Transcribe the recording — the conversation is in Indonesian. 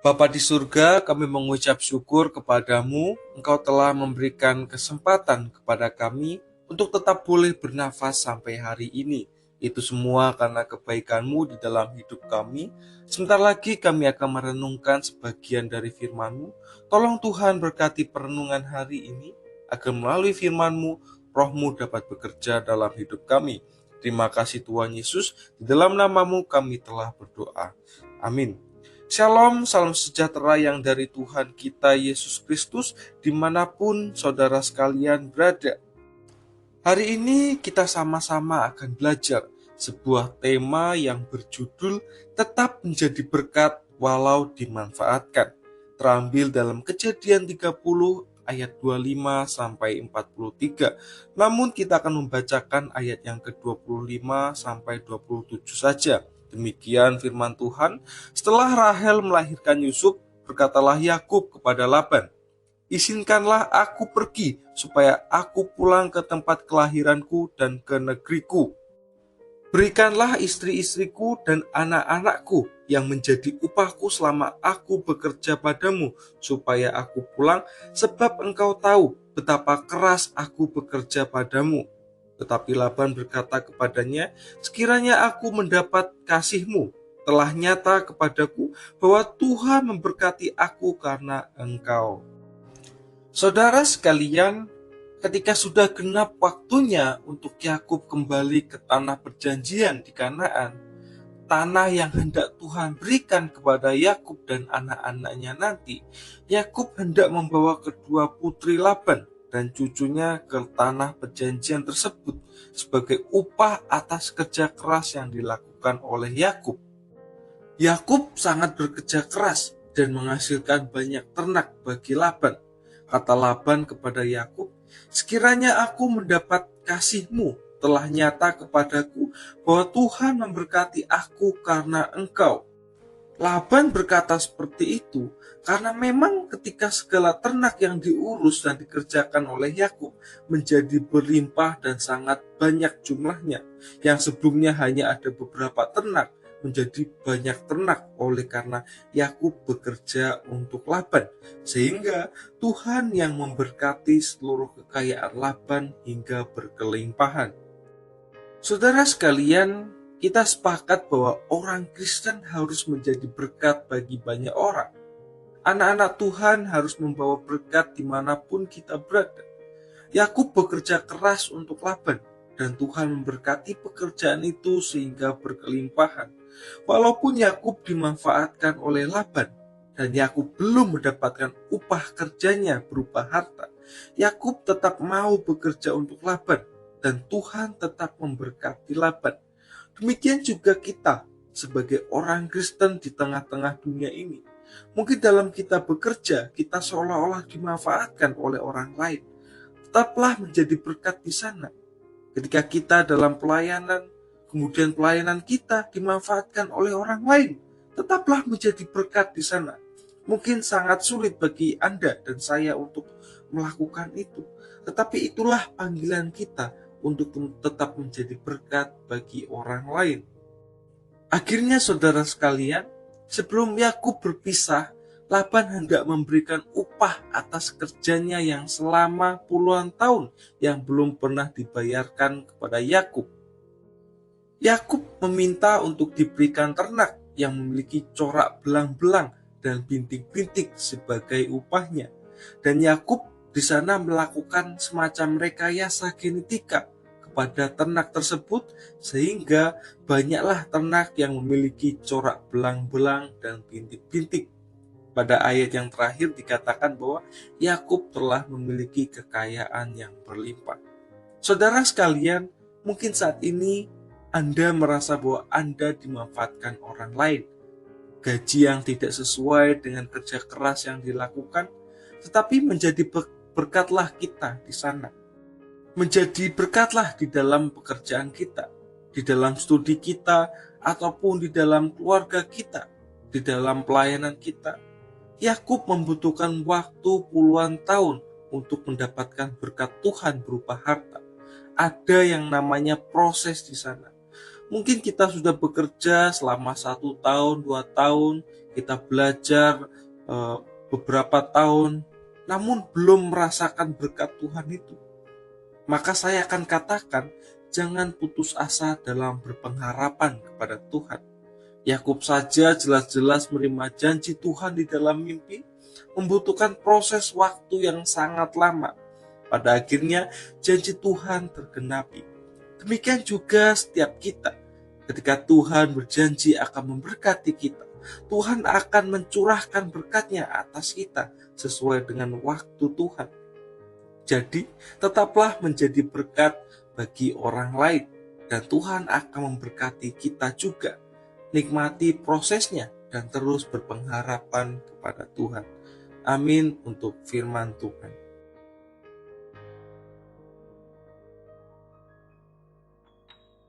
Bapa di surga, kami mengucap syukur kepadamu, Engkau telah memberikan kesempatan kepada kami untuk tetap boleh bernafas sampai hari ini. Itu semua karena kebaikan-Mu di dalam hidup kami. Sebentar lagi kami akan merenungkan sebagian dari firman-Mu. Tolong Tuhan berkati perenungan hari ini, agar melalui firman-Mu, Roh-Mu dapat bekerja dalam hidup kami. Terima kasih Tuhan Yesus, di dalam nama-Mu kami telah berdoa. Amin. Shalom, salam sejahtera yang dari Tuhan kita Yesus Kristus dimanapun saudara sekalian berada. Hari ini kita sama-sama akan belajar sebuah tema yang berjudul Tetap Menjadi Berkat Walau Dimanfaatkan. Terambil dalam Kejadian 30 ayat 25 sampai 43. Namun kita akan membacakan ayat yang ke-25 sampai 27 saja. Demikian firman Tuhan. Setelah Rahel melahirkan Yusuf, berkatalah Yakub kepada Laban, "Izinkanlah aku pergi, supaya aku pulang ke tempat kelahiranku dan ke negeriku. Berikanlah istri-istriku dan anak-anakku yang menjadi upahku selama aku bekerja padamu, supaya aku pulang, sebab engkau tahu betapa keras aku bekerja padamu." Tetapi Laban berkata kepadanya, "Sekiranya aku mendapat kasihmu, telah nyata kepadaku bahwa Tuhan memberkati aku karena engkau." Saudara sekalian, ketika sudah genap waktunya untuk Yakub kembali ke tanah perjanjian di Kanaan, tanah yang hendak Tuhan berikan kepada Yakub dan anak-anaknya nanti, Yakub hendak membawa kedua putri Laban dan cucunya ke tanah perjanjian tersebut sebagai upah atas kerja keras yang dilakukan oleh Yakub. Yakub sangat bekerja keras dan menghasilkan banyak ternak bagi Laban. Kata Laban kepada Yakub, "Sekiranya aku mendapat kasihmu, telah nyata kepadaku bahwa Tuhan memberkati aku karena engkau." Laban berkata seperti itu karena memang ketika segala ternak yang diurus dan dikerjakan oleh Yakub menjadi berlimpah dan sangat banyak jumlahnya, yang sebelumnya hanya ada beberapa ternak menjadi banyak ternak oleh karena Yakub bekerja untuk Laban, sehingga Tuhan yang memberkati seluruh kekayaan Laban hingga berkelimpahan. Saudara sekalian, kita sepakat bahwa orang Kristen harus menjadi berkat bagi banyak orang. Anak-anak Tuhan harus membawa berkat dimanapun kita berada. Yakub bekerja keras untuk Laban, dan Tuhan memberkati pekerjaan itu sehingga berkelimpahan. Walaupun Yakub dimanfaatkan oleh Laban, dan Yakub belum mendapatkan upah kerjanya berupa harta, Yakub tetap mau bekerja untuk Laban, dan Tuhan tetap memberkati Laban. Demikian juga kita sebagai orang Kristen di tengah-tengah dunia ini. Mungkin dalam kita bekerja, kita seolah-olah dimanfaatkan oleh orang lain. Tetaplah menjadi berkat di sana. Ketika kita dalam pelayanan, kemudian pelayanan kita dimanfaatkan oleh orang lain, tetaplah menjadi berkat di sana. Mungkin sangat sulit bagi Anda dan saya untuk melakukan itu, tetapi itulah panggilan kita untuk tetap menjadi berkat bagi orang lain. Akhirnya saudara sekalian, sebelum Yakub berpisah, Laban hendak memberikan upah atas kerjanya yang selama puluhan tahun yang belum pernah dibayarkan kepada Yakub. Yakub meminta untuk diberikan ternak yang memiliki corak belang-belang dan bintik-bintik sebagai upahnya. Dan Yakub di sana melakukan semacam rekayasa genetika kepada ternak tersebut, sehingga banyaklah ternak yang memiliki corak belang-belang dan bintik-bintik. Pada ayat yang terakhir dikatakan bahwa Yakub telah memiliki kekayaan yang berlimpah. Saudara sekalian, mungkin saat ini Anda merasa bahwa Anda dimanfaatkan orang lain. Gaji yang tidak sesuai dengan kerja keras yang dilakukan, tetapi menjadi berkatlah kita di sana. Menjadi berkatlah di dalam pekerjaan kita, di dalam studi kita, ataupun di dalam keluarga kita, di dalam pelayanan kita. Yakub membutuhkan waktu puluhan tahun untuk mendapatkan berkat Tuhan berupa harta. Ada yang namanya proses di sana. Mungkin kita sudah bekerja selama 1 tahun, 2 tahun, kita belajar eh, beberapa tahun, namun belum merasakan berkat Tuhan itu. Maka saya akan katakan, jangan putus asa dalam berpengharapan kepada Tuhan. Yakub saja jelas-jelas menerima janji Tuhan di dalam mimpi, membutuhkan proses waktu yang sangat lama. Pada akhirnya janji Tuhan tergenapi. Demikian juga setiap kita. Ketika Tuhan berjanji akan memberkati kita, Tuhan akan mencurahkan berkat-Nya atas kita sesuai dengan waktu Tuhan. Jadi, tetaplah menjadi berkat bagi orang lain, dan Tuhan akan memberkati kita juga. Nikmati prosesnya dan terus berpengharapan kepada Tuhan. Amin untuk firman Tuhan.